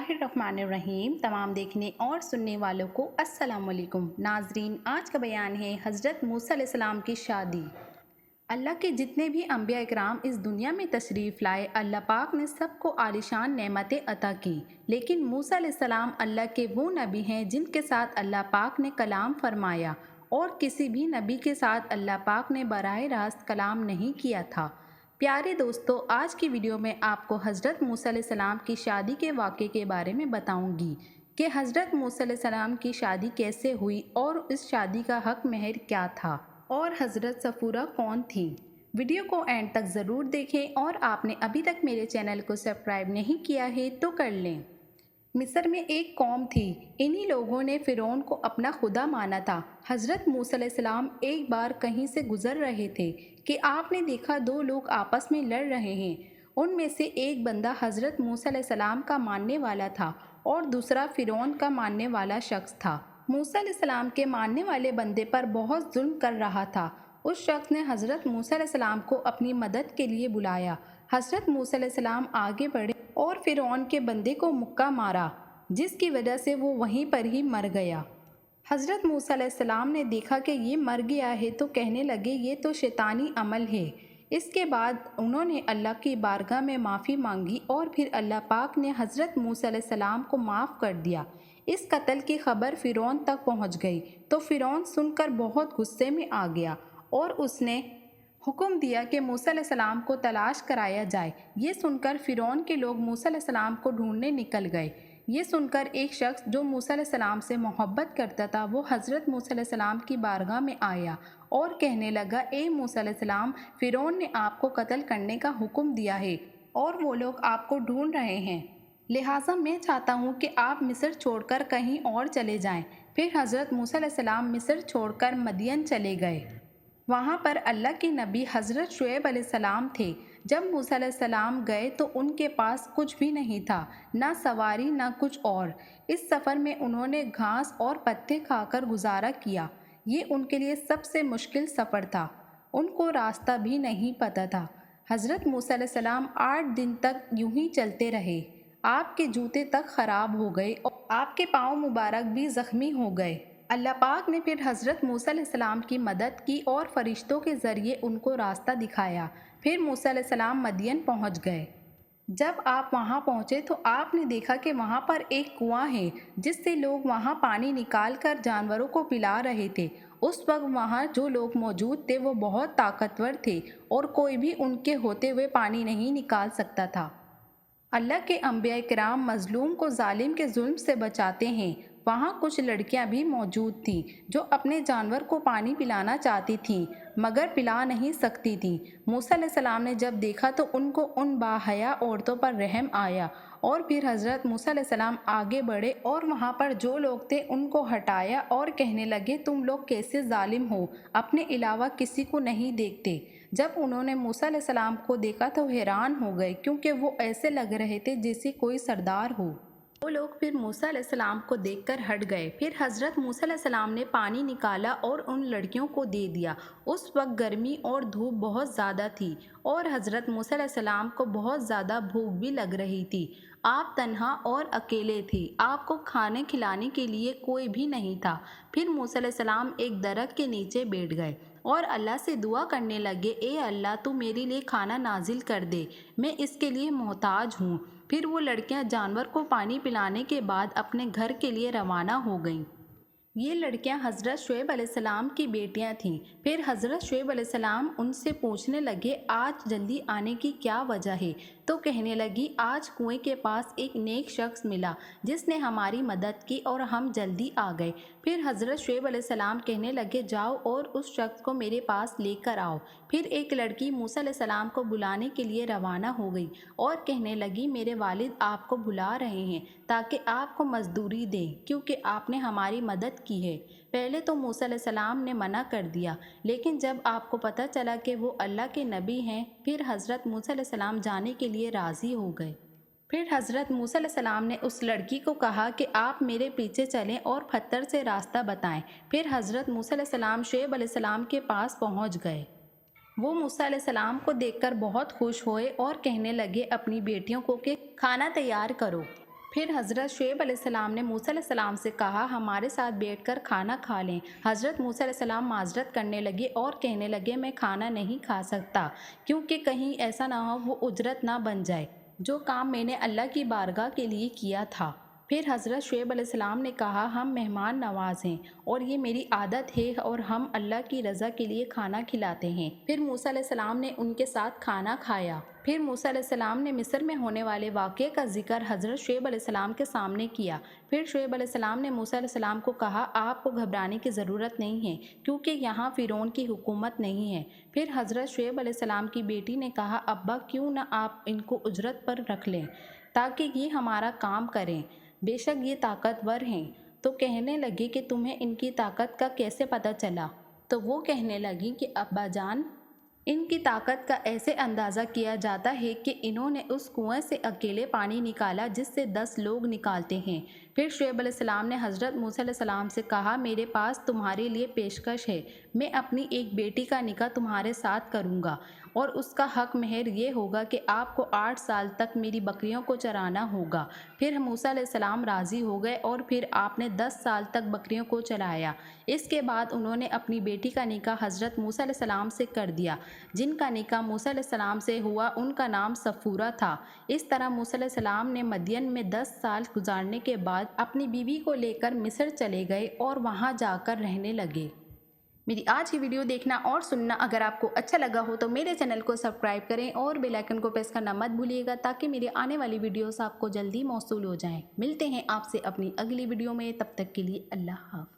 बिस्मिल्लाहिर्रहमानिर्रहीम। तमाम देखने और सुनने वालों को अस्सलाम वालेकुम। नाजरीन, आज का बयान है हज़रत मूसा अलैहिस्सलाम की शादी। अल्लाह के जितने भी अंबिया इकराम इस दुनिया में तशरीफ़ लाए, अल्लाह पाक ने सबको आलिशान नेमतें अता की। लेकिन मूसा अलैहिस्सलाम अल्लाह के वो नबी हैं जिनके साथ अल्लाह पाक ने कलाम फरमाया, और किसी भी नबी के साथ अल्लाह पाक ने बराह रास्त कलाम नहीं किया था। प्यारे दोस्तों, आज की वीडियो में आपको हज़रत मूसा अलैहिस्सलाम की शादी के वाक़े के बारे में बताऊंगी कि हज़रत मूसा अलैहिस्सलाम की शादी कैसे हुई और इस शादी का हक महर क्या था और हज़रत सफ़ूरा कौन थी। वीडियो को एंड तक ज़रूर देखें, और आपने अभी तक मेरे चैनल को सब्सक्राइब नहीं किया है तो कर लें। मिस्र में एक कौम थी। इन्हीं लोगों ने फ़िरौन को अपना खुदा माना था। हज़रत मूसा अलैहिस्सलाम एक बार कहीं से गुज़र रहे थे कि आपने देखा दो लोग आपस में लड़ रहे हैं। उनमें से एक बंदा हज़रत मूसा अलैहिस्सलाम का मानने वाला था और दूसरा फ़िरौन का मानने वाला शख्स था। मूसा अलैहिस्सलाम के मानने वाले बंदे पर बहुत जुल्म कर रहा था। उस शख्स ने हज़रत मूसा अलैहिस्सलाम को अपनी मदद के लिए बुलाया। हज़रत मूसा अलैहिस्सलाम आगे बढ़े और फ़िरौन के बंदे को मुक्का मारा, जिसकी वजह से वो वहीं पर ही मर गया। हज़रत मूसा अलैहिस्सलाम ने देखा कि ये मर गया है तो कहने लगे ये तो शैतानी अमल है। इसके बाद उन्होंने अल्लाह की बारगाह में माफ़ी मांगी और फिर अल्लाह पाक ने हज़रत मूसा अलैहिस्सलाम को माफ़ कर दिया। इस कत्ल की खबर फ़िरौन तक पहुंच गई तो फ़िरौन सुनकर बहुत गुस्से में आ गया और उसने हुक्म दिया कि मूसा अलैहिस्सलाम को तलाश कराया जाए। ये सुनकर फ़िरौन के लोग मूसा अलैहिस्सलाम को ढूंढने निकल गए। ये सुनकर एक शख्स जो मूसा अलैहिस्सलाम से मोहब्बत करता था वो हज़रत मूसा अलैहिस्सलाम की बारगाह में आया और कहने लगा, ए मूसा अलैहिस्सलाम, फ़िरौन ने आपको कत्ल करने का हुक्म दिया है और वो लोग आपको ढूंढ रहे हैं, लिहाजा मैं चाहता हूँ कि आप मिस्र छोड़कर कहीं और चले जाएं। फिर हज़रत मूसा अलैहिस्सलाम मिस्र छोड़कर मदियन चले गए। वहाँ पर अल्लाह के नबी हज़रत शुएब अलैहिस्सलाम थे। जब मूसा अलैहिस्सलाम गए तो उनके पास कुछ भी नहीं था, ना सवारी ना कुछ और। इस सफ़र में उन्होंने घास और पत्ते खाकर गुजारा किया। ये उनके लिए सबसे मुश्किल सफ़र था। उनको रास्ता भी नहीं पता था। हज़रत मूसा अलैहिस्सलाम 8 दिन तक यूं ही चलते रहे। आपके जूते तक ख़राब हो गए और आपके पाँव मुबारक भी ज़ख्मी हो गए। अल्लाह पाक ने फिर हज़रत मूसा अलैहिस्सलाम की मदद की और फरिश्तों के ज़रिए उनको रास्ता दिखाया। फिर मूसा अलैहिस्सलाम मदियन पहुंच गए। जब आप वहां पहुंचे तो आपने देखा कि वहां पर एक कुआं है जिससे लोग वहां पानी निकाल कर जानवरों को पिला रहे थे। उस वक्त वहां जो लोग मौजूद थे वो बहुत ताकतवर थे और कोई भी उनके होते हुए पानी नहीं निकाल सकता था। अल्लाह के अंबिया किराम मजलूम को जालिम के जुल्म से बचाते हैं। वहाँ कुछ लड़कियाँ भी मौजूद थीं जो अपने जानवर को पानी पिलाना चाहती थीं मगर पिला नहीं सकती थीं। मूसा अलैहिस्सलाम ने जब देखा तो उनको उन बाहया औरतों पर रहम आया और फिर हज़रत मूसा अलैहिस्सलाम आगे बढ़े और वहाँ पर जो लोग थे उनको हटाया और कहने लगे, तुम लोग कैसे जालिम हो, अपने अलावा किसी को नहीं देखते। जब उन्होंने मूसा अलैहिस्सलाम को देखा तो हैरान हो गए, क्योंकि वो ऐसे लग रहे थे जैसे कोई सरदार हो। वो लोग फिर मूसा अलैहिस्सलाम को देखकर हट गए। फिर हज़रत मूसा अलैहिस्सलाम ने पानी निकाला और उन लड़कियों को दे दिया। उस वक्त गर्मी और धूप बहुत ज़्यादा थी और हज़रत मूसा अलैहिस्सलाम को बहुत ज़्यादा भूख भी लग रही थी। आप तन्हा और अकेले थे, आपको खाने खिलाने के लिए कोई भी नहीं था। फिर मूसा अलैहिस्सलाम एक दरख्त के नीचे बैठ गए और अल्लाह से दुआ करने लगे, ए अल्लाह, तू मेरे लिए खाना नाजिल कर दे, मैं इसके लिए मोहताज हूँ। फिर वो लड़कियां जानवर को पानी पिलाने के बाद अपने घर के लिए रवाना हो गईं। ये लड़कियां हज़रत शुएब अलैहिस्सलाम की बेटियां थीं। फिर हज़रत शुएब अलैहिस्सलाम उनसे पूछने लगे, आज जल्दी आने की क्या वजह है? तो कहने लगी, आज कुएं के पास एक नेक शख्स मिला जिसने हमारी मदद की और हम जल्दी आ गए। फिर हज़रत शुएब अलैहिस्सलाम कहने लगे, जाओ और उस शख्स को मेरे पास लेकर आओ। फिर एक लड़की मूसा अलैहिस्सलाम को बुलाने के लिए रवाना हो गई और कहने लगी, मेरे वालिद आपको बुला रहे हैं ताकि आपको मजदूरी दें, क्योंकि आपने हमारी मदद की है। पहले तो मूसा अलैहिस्सलाम ने मना कर दिया, लेकिन जब आपको पता चला कि वो अल्लाह के नबी हैं, फिर हज़रत मूसा अलैहिस्सलाम जाने के लिए राज़ी हो गए। फिर हज़रत मूसा अलैहिस्सलाम ने उस लड़की को कहा कि आप मेरे पीछे चलें और पत्थर से रास्ता बताएं। फिर हज़रत मूसा अलैहिस्सलाम शुएब अलैहिस्सलाम के पास पहुंच गए। वो मूसा अलैहिस्सलाम को देखकर बहुत खुश हुए और कहने लगे अपनी बेटियों को कि खाना तैयार करो। پھر حضرت شعیب علیہ السلام نے موسیٰ علیہ السلام سے کہا ہمارے ساتھ بیٹھ کر کھانا کھا لیں۔ حضرت موسیٰ علیہ السلام معذرت کرنے لگے اور کہنے لگے میں کھانا نہیں کھا سکتا، کیونکہ کہیں ایسا نہ ہو وہ اجرت نہ بن جائے جو کام میں نے اللہ کی بارگاہ کے لیے کیا تھا۔ پھر حضرت شعیب علیہ السلام نے کہا ہم مہمان نواز ہیں اور یہ میری عادت ہے اور ہم اللہ کی رضا کے لیے کھانا کھلاتے ہیں۔ پھر موسیٰ علیہ السلام نے ان کے ساتھ کھانا کھایا۔ پھر موسیٰ علیہ السلام نے مصر میں ہونے والے واقعے کا ذکر حضرت شعیب علیہ السلام کے سامنے کیا۔ پھر شعیب علیہ السلام نے موسیٰ علیہ السلام کو کہا آپ کو گھبرانے کی ضرورت نہیں ہے، کیونکہ یہاں فرعون کی حکومت نہیں ہے۔ پھر حضرت شعیب علیہ السلام کی بیٹی نے کہا ابا کیوں نہ آپ ان کو اجرت پر رکھ لیں تاکہ یہ ہمارا کام کریں، بے شک یہ طاقتور ہیں۔ تو کہنے لگے کہ تمہیں ان کی طاقت کا کیسے پتہ چلا؟ تو وہ کہنے لگی کہ ابا جان ان کی طاقت کا ایسے اندازہ کیا جاتا ہے کہ انہوں نے اس کنویں سے اکیلے پانی نکالا جس سے 10 لوگ نکالتے ہیں۔ پھر شعیب علیہ السلام نے حضرت موسیٰ علیہ السلام سے کہا میرے پاس تمہارے لیے پیشکش ہے، میں اپنی ایک بیٹی کا نکاح تمہارے ساتھ کروں گا اور اس کا حق مہر یہ ہوگا کہ آپ کو 8 سال تک میری بکریوں کو چرانا ہوگا۔ پھر موسیٰ علیہ السلام راضی ہو گئے اور پھر آپ نے 10 سال تک بکریوں کو چرایا۔ اس کے بعد انہوں نے اپنی بیٹی کا نکاح حضرت موسیٰ علیہ السلام سے کر دیا۔ جن کا نکاح موسیٰ علیہ السلام سے ہوا ان کا نام صفورہ تھا۔ اس طرح موسیٰ علیہ السلام نے مدین میں 10 سال گزارنے کے بعد اپنی بیوی کو لے کر مصر چلے گئے اور وہاں جا کر رہنے لگے۔ میری آج کی ویڈیو دیکھنا اور سننا اگر آپ کو اچھا لگا ہو تو میرے چینل کو سبسکرائب کریں اور بیل آئیکن کو پریس کرنا مت بھولیے گا تاکہ میری آنے والی ویڈیوز آپ کو جلدی موصول ہو جائیں۔ ملتے ہیں آپ سے اپنی اگلی ویڈیو میں، تب تک کے لیے اللہ حافظ۔